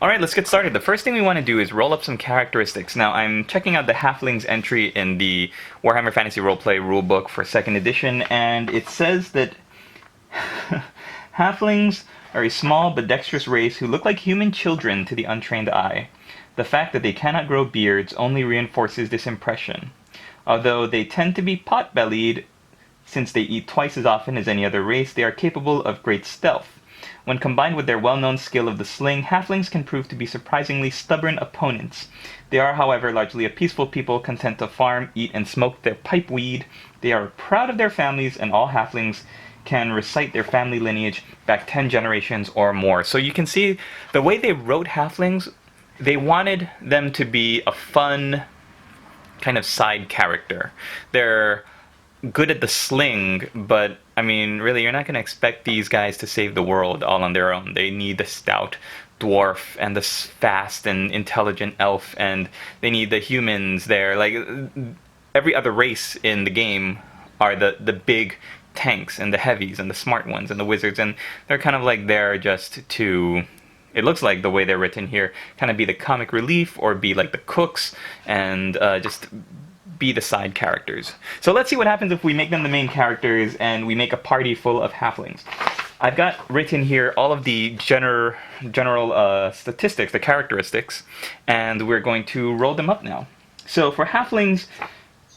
Alright, let's get started. The first thing we want to do is roll up some characteristics. Now, I'm checking out the Halflings entry in the Warhammer Fantasy Roleplay rulebook for 2nd edition, and it says that Halflings are a small but dexterous race who look like human children to the untrained eye. The fact that they cannot grow beards only reinforces this impression. Although they tend to be pot-bellied, since they eat twice as often as any other race, they are capable of great stealth. When combined with their well-known skill of the sling, halflings can prove to be surprisingly stubborn opponents. They are, however, largely a peaceful people content to farm, eat, and smoke their pipe weed. They are proud of their families, and all halflings can recite their family lineage back 10 generations or more. So you can see the way they wrote halflings, they wanted them to be a fun kind of side character. They're good at the sling, but I mean, really, you're not going to expect these guys to save the world all on their own. They need the stout dwarf and the fast and intelligent elf, and they need the humans there. Like, every other race in the game are the big tanks and the heavies and the smart ones and the wizards, and they're kind of like there just to, it looks like the way they're written here, kind of be the comic relief or be like the cooks and just be the side characters. So let's see what happens if we make them the main characters and we make a party full of halflings. I've got written here all of the general statistics, the characteristics, and we're going to roll them up now. So for halflings,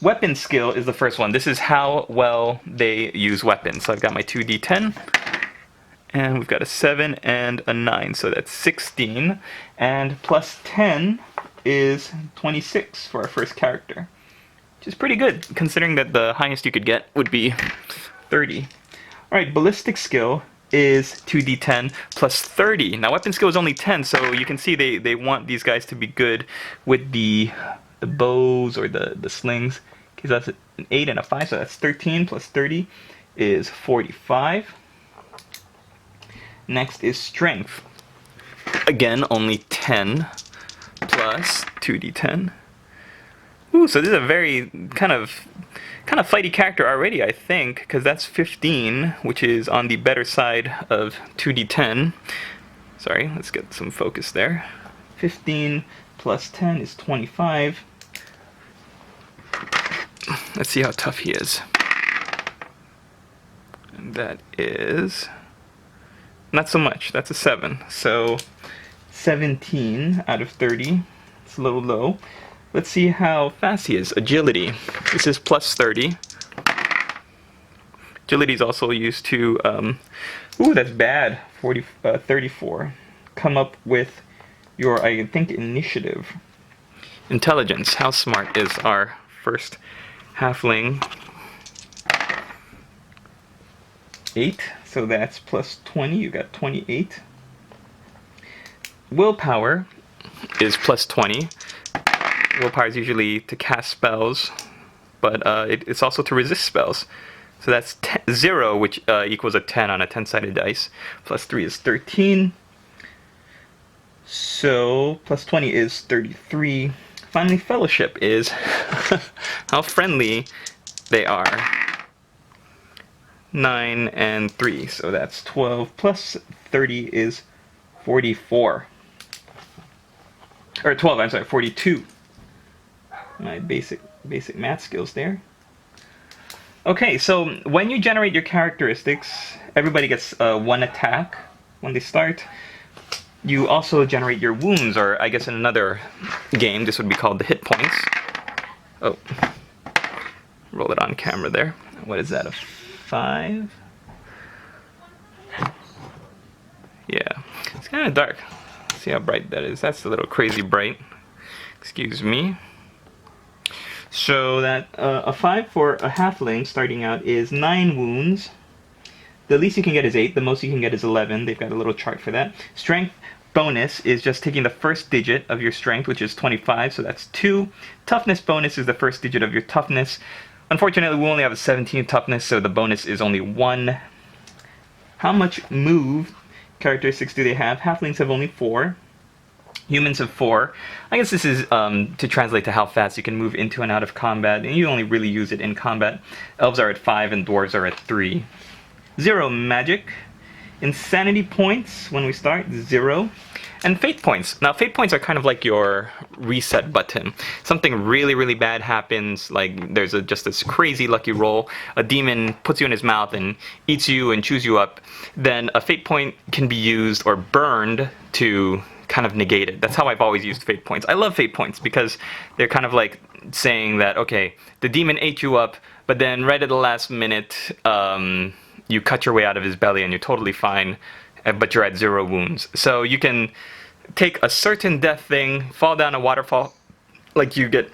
weapon skill is the first one. This is how well they use weapons. So I've got my 2d10, and we've got a 7 and a 9, so that's 16, and plus 10 is 26 for our first character. Which is pretty good, considering that the highest you could get would be 30. Alright, ballistic skill is 2d10 plus 30. Now, weapon skill is only 10, so you can see they want these guys to be good with the bows or the slings. Because that's an 8 and a 5, so that's 13 plus 30 is 45. Next is strength. Again, only 10 plus 2d10. Ooh, so this is a very kind of fighty character already, I think, because that's 15, which is on the better side of 2d10. Sorry, let's get some focus there. 15 plus 10 is 25. Let's see how tough he is. And that is not so much. That's a 7. So 17 out of 30. It's a little low. Let's see how fast he is. Agility. This is plus 30. Agility is also used to, ooh, that's bad. 34. Come up with your, I think, initiative. Intelligence. How smart is our first halfling? 8. So that's plus 20. You got 28. Willpower is plus 20. Willpower is usually to cast spells, but it's also to resist spells. So that's 0, which equals a 10 on a 10-sided dice. Plus 3 is 13. So plus 20 is 33. Finally, fellowship is how friendly they are. 9 and 3, so that's 12. Plus 30 is 44. Or 12, I'm sorry, 42. My basic math skills there. Okay, so when you generate your characteristics, everybody gets 1 attack when they start. You also generate your wounds, or I guess in another game, this would be called the hit points. Oh, roll it on camera there. What is that, a 5? Yeah, it's kind of dark. See how bright that is. That's a little crazy bright. Excuse me. So that a 5 for a halfling starting out is 9 wounds. The least you can get is 8. The most you can get is 11. They've got a little chart for that. Strength bonus is just taking the first digit of your strength, which is 25, so that's 2. Toughness bonus is the first digit of your toughness. Unfortunately, we only have a 17 toughness, so the bonus is only 1. How much move characteristics do they have? Halflings have only 4. Humans have 4. I guess this is to translate to how fast you can move into and out of combat, and you only really use it in combat. Elves are at 5 and dwarves are at 3. 0 magic. Insanity points when we start, 0. And fate points. Now, fate points are kind of like your reset button. Something really, really bad happens, like there's just this crazy lucky roll, a demon puts you in his mouth and eats you and chews you up, then a fate point can be used or burned to kind of negate it. That's how I've always used fate points. I love fate points because they're kind of like saying that, okay, the demon ate you up, but then right at the last minute, you cut your way out of his belly and you're totally fine, but you're at 0 wounds. So you can take a certain death thing, fall down a waterfall, like you get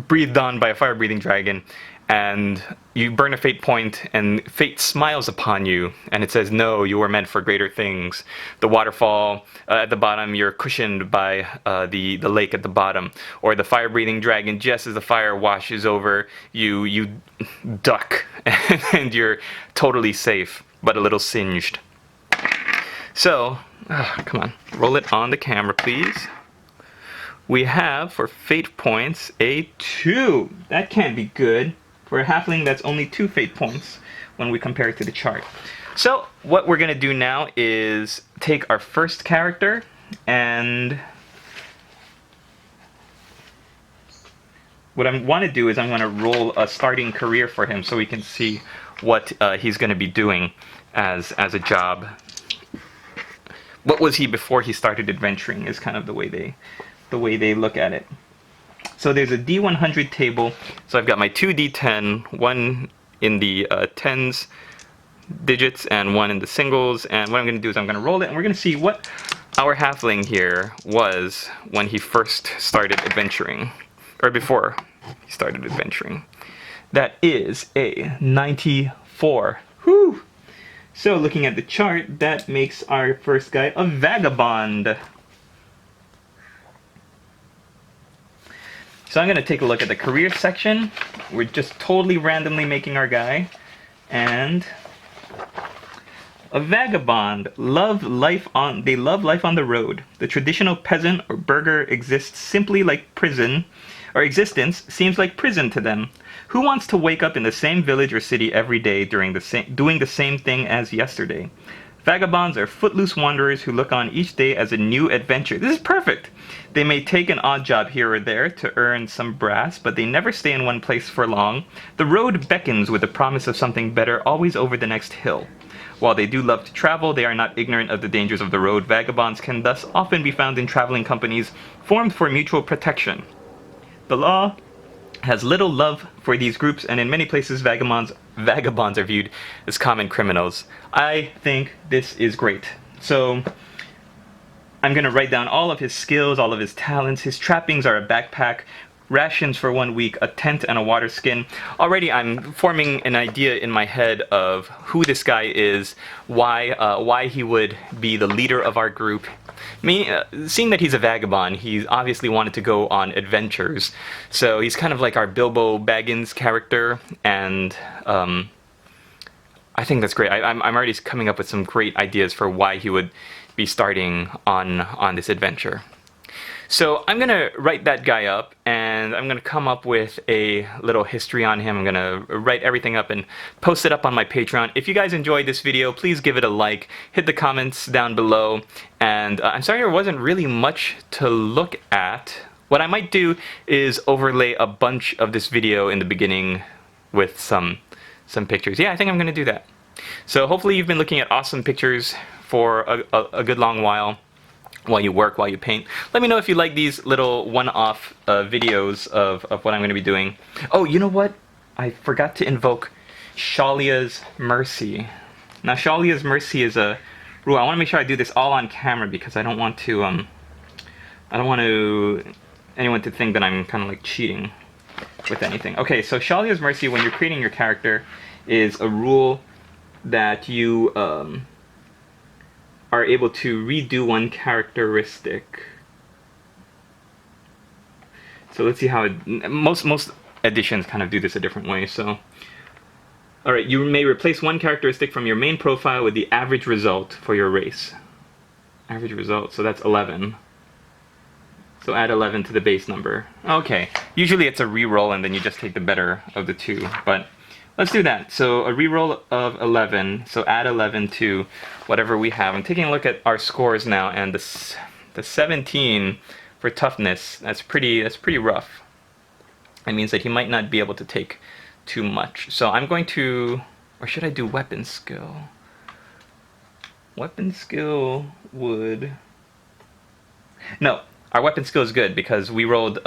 breathed on by a fire-breathing dragon, and you burn a fate point, and fate smiles upon you, and it says, no, you were meant for greater things. The waterfall at the bottom, you're cushioned by the lake at the bottom. Or the fire-breathing dragon, just as the fire washes over, you duck, and you're totally safe, but a little singed. So, come on, roll it on the camera, please. We have, for fate points, a 2. That can't be good. For a halfling, that's only 2 fate points when we compare it to the chart. So, what we're going to do now is take our first character, and what I want to do is I'm going to roll a starting career for him so we can see what he's going to be doing as a job. What was he before he started adventuring is kind of the way they look at it. So there's a D100 table. So I've got my 2 D10, one in the tens digits and one in the singles. And what I'm going to do is I'm going to roll it, and we're going to see what our halfling here was when he first started adventuring, or before he started adventuring. That is a 94. Whew! So looking at the chart, that makes our first guy a vagabond. So I'm going to take a look at the career section. We're just totally randomly making our guy. And a vagabond. They love life on the road. The traditional peasant or burgher exists simply like prison, or existence seems like prison to them. Who wants to wake up in the same village or city every day doing the same thing as yesterday? Vagabonds are footloose wanderers who look on each day as a new adventure. This is perfect! They may take an odd job here or there to earn some brass, but they never stay in one place for long. The road beckons with the promise of something better always over the next hill. While they do love to travel, they are not ignorant of the dangers of the road. Vagabonds can thus often be found in traveling companies formed for mutual protection. The law has little love for these groups, and in many places vagabonds are viewed as common criminals. I think this is great. So I'm going to write down all of his skills, all of his talents. His trappings are a backpack, rations for 1 week, a tent, and a water skin. Already I'm forming an idea in my head of who this guy is, why he would be the leader of our group. Seeing that he's a vagabond, he obviously wanted to go on adventures. So he's kind of like our Bilbo Baggins character, and I think that's great. I'm already coming up with some great ideas for why he would be starting on this adventure. So I'm going to write that guy up, and I'm going to come up with a little history on him. I'm going to write everything up and post it up on my Patreon. If you guys enjoyed this video, please give it a like, hit the comments down below, and I'm sorry there wasn't really much to look at. What I might do is overlay a bunch of this video in the beginning with some pictures. Yeah, I think I'm going to do that. So hopefully you've been looking at awesome pictures for a good long while you work, while you paint. Let me know if you like these little one-off videos of what I'm going to be doing. Oh, you know what? I forgot to invoke Shalia's Mercy. Now, Shalia's Mercy is a rule. I want to make sure I do this all on camera because I don't want anyone to think that I'm kind of like cheating with anything. Okay, so Shalia's Mercy, when you're creating your character, is a rule that you are able to redo one characteristic. So let's see how most editions kind of do this a different way. So, all right, you may replace one characteristic from your main profile with the average result for your race. Average result, so that's 11. So add 11 to the base number. Okay, usually it's a reroll and then you just take the better of the two, but Let's do that. So a reroll of 11. So add 11 to whatever we have. I'm taking a look at our scores now, and the 17 for toughness. That's pretty rough. It means that he might not be able to take too much. So I'm going to, or should I do weapon skill? Weapon skill would. No, our weapon skill is good because we rolled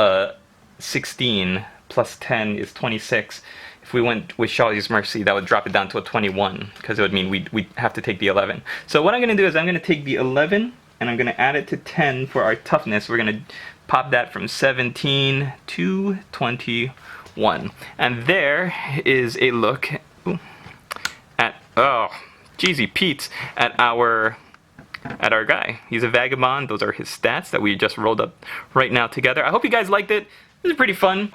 16 plus 10 is 26. If we went with Shawty's Mercy, that would drop it down to a 21 because it would mean we'd have to take the 11. So what I'm going to do is I'm going to take the 11 and I'm going to add it to 10 for our toughness. We're going to pop that from 17 to 21. And there is a look at, oh, Jeezy Pete's, at our guy. He's a vagabond. Those are his stats that we just rolled up right now together. I hope you guys liked it. This is pretty fun.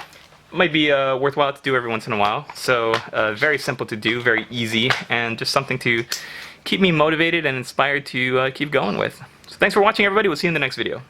Might be worthwhile to do every once in a while. So very simple to do, very easy, and just something to keep me motivated and inspired to keep going with. So thanks for watching, everybody. We'll see you in the next video.